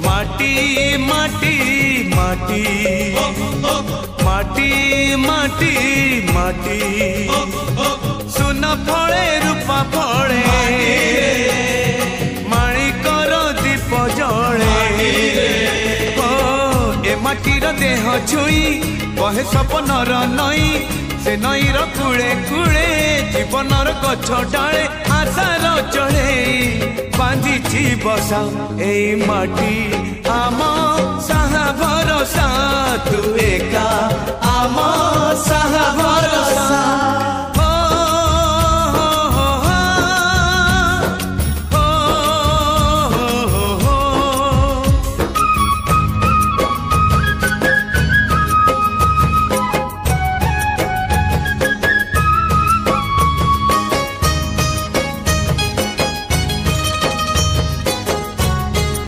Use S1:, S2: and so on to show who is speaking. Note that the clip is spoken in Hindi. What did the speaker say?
S1: माटी माटी माटी माटी माटी माटी सुना फले रूपा फले माणिकर दीप जले ए माटीर देह छुई बहे सपनर नई से नईर कूले कूले जीवनर गछ डाले आशार चढ़े बांधिची बसा ए माटी आम साहा भरोसा तू एका आम साहा भरोसा।